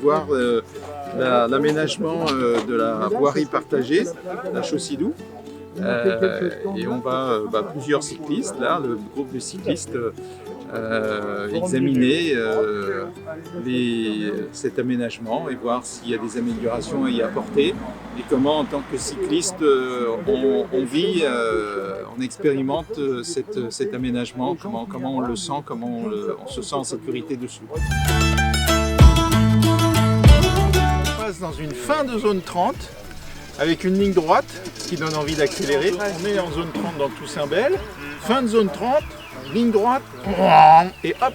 voir l'aménagement de la voirie partagée, la Chaussy-Doux. Et on va, plusieurs cyclistes, là, le groupe de cyclistes, examiner cet aménagement et voir s'il y a des améliorations à y apporter et comment en tant que cycliste on vit, on expérimente cet aménagement, comment on le sent, comment on se sent en sécurité dessous. On passe dans une fin de zone 30 avec une ligne droite qui donne envie d'accélérer. On est en zone 30 dans Toussaint-Belle, fin de zone 30, ligne droite, et hop.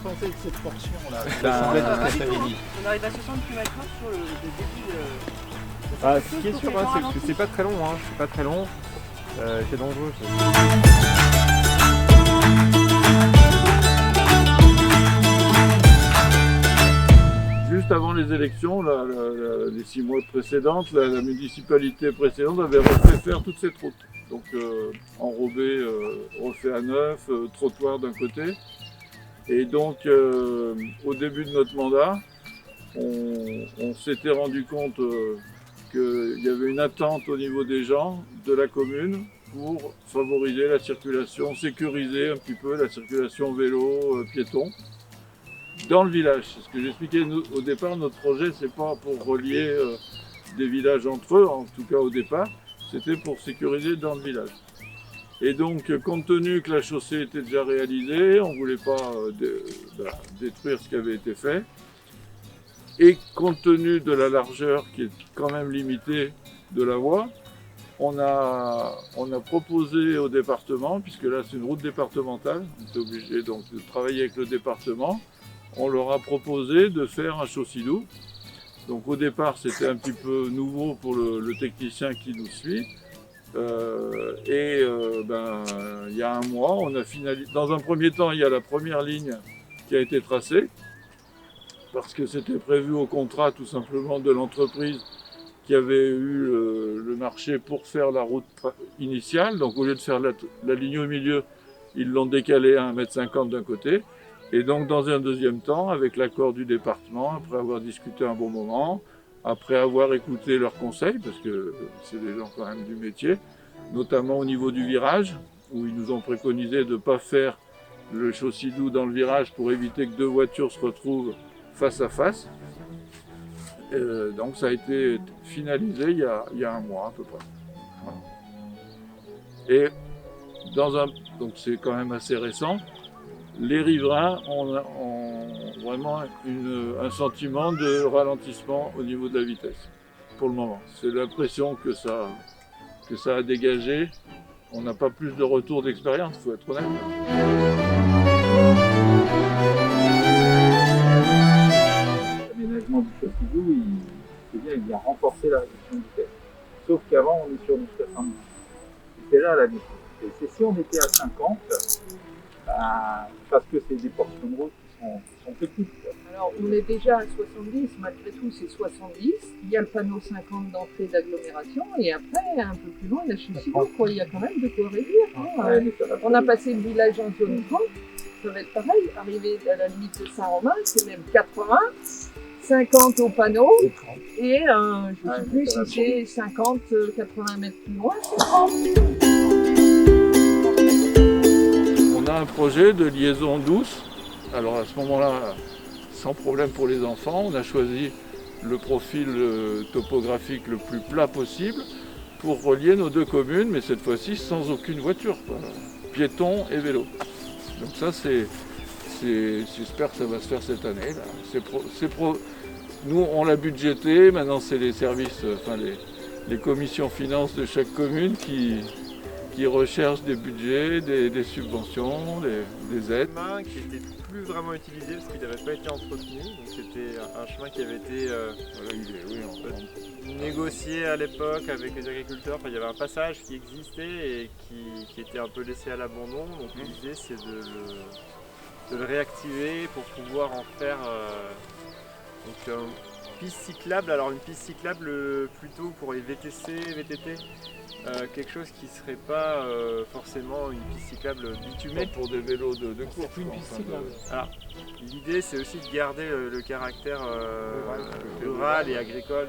Pensez de cette portion-là, on arrive à 60 km/h sur le début. Ce qui est sûr, c'est que c'est pas très long, c'est pas très long, c'est dangereux. Juste avant les élections, les 6 mois précédentes, la municipalité précédente avait refait faire toute cette route. Donc enrobé, refait à neuf, trottoir d'un côté. Et donc au début de notre mandat, on s'était rendu compte qu'il y avait une attente au niveau des gens de la commune pour favoriser la circulation, sécuriser un petit peu la circulation vélo, piéton dans le village. C'est ce que j'expliquais au départ, notre projet c'est pas pour relier des villages entre eux, en tout cas au départ, c'était pour sécuriser dans le village. Et donc compte tenu que la chaussée était déjà réalisée, on ne voulait pas détruire ce qui avait été fait. Et compte tenu de la largeur qui est quand même limitée de la voie, on a proposé au département, puisque là c'est une route départementale, on était obligé donc de travailler avec le département, on leur a proposé de faire un Chaussy-Doux. Donc au départ c'était un petit peu nouveau pour le technicien qui nous suit. Il y a un mois, on a finalisé. Dans un premier temps, il y a la première ligne qui a été tracée, parce que c'était prévu au contrat tout simplement de l'entreprise qui avait eu le marché pour faire la route initiale. Donc au lieu de faire la ligne au milieu, ils l'ont décalée à 1,50 m d'un côté. Et donc dans un deuxième temps, avec l'accord du département, après avoir discuté un bon moment, après avoir écouté leurs conseils, parce que c'est des gens quand même du métier, notamment au niveau du virage, où ils nous ont préconisé de ne pas faire le Chaussy-Doux dans le virage pour éviter que deux voitures se retrouvent face à face. Donc ça a été finalisé il y a un mois à peu près. Voilà. Et donc c'est quand même assez récent, les riverains ont vraiment un sentiment de ralentissement au niveau de la vitesse, pour le moment. C'est l'impression que ça a dégagé. On n'a pas plus de retour d'expérience, il faut être honnête. L'aménagement du Chaussy-Doux, il vient renforcer la réduction de vitesse. Sauf qu'avant, on est sur du 70. C'est là la différence. C'est si on était à 50, parce que c'est des portions de route qui sont petites. Alors, on est déjà à 70, malgré tout, c'est 70. Il y a le panneau 50 d'entrée d'agglomération, et après, un peu plus loin, la Chaussy-Doux, quoi. Il y a quand même de quoi réduire. On a passé le village en zone 30, ça va être pareil. Arrivé à la limite de Saint-Romain, c'est même 80, 50 au panneau, et je ne sais plus si c'est 50, 80 mètres plus loin, c'est 30. On a un projet de liaison douce. Alors à ce moment-là, sans problème pour les enfants, on a choisi le profil topographique le plus plat possible pour relier nos deux communes, mais cette fois-ci sans aucune voiture, quoi. Piétons et vélos. Donc ça, j'espère que ça va se faire cette année. Là. Nous, on l'a budgété, maintenant c'est les services, les commissions finances de chaque commune qui recherchent des budgets, des subventions, des aides. Un chemin qui n'était plus vraiment utilisé parce qu'il n'avait pas été entretenu. Donc c'était un chemin qui avait été négocié à l'époque avec les agriculteurs. Enfin, il y avait un passage qui existait et qui était un peu laissé à l'abandon. Donc l'idée c'est de le réactiver pour pouvoir en faire piste cyclable, alors une piste cyclable plutôt pour les VTC, VTT, quelque chose qui serait pas forcément une piste cyclable bitumée. Pour des vélos de course. Une piste cyclable. Alors, l'idée c'est aussi de garder le caractère rural et agricole.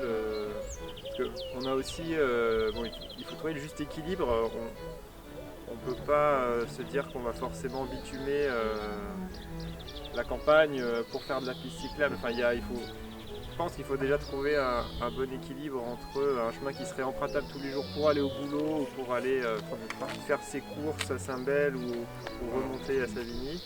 Parce qu'on a aussi, il faut trouver le juste équilibre. On ne peut pas se dire qu'on va forcément bitumer la campagne pour faire de la piste cyclable. Enfin, je pense qu'il faut déjà trouver un bon équilibre entre un chemin qui serait empruntable tous les jours pour aller au boulot ou pour aller faire ses courses à Saint-Bel ou remonter à Savigny.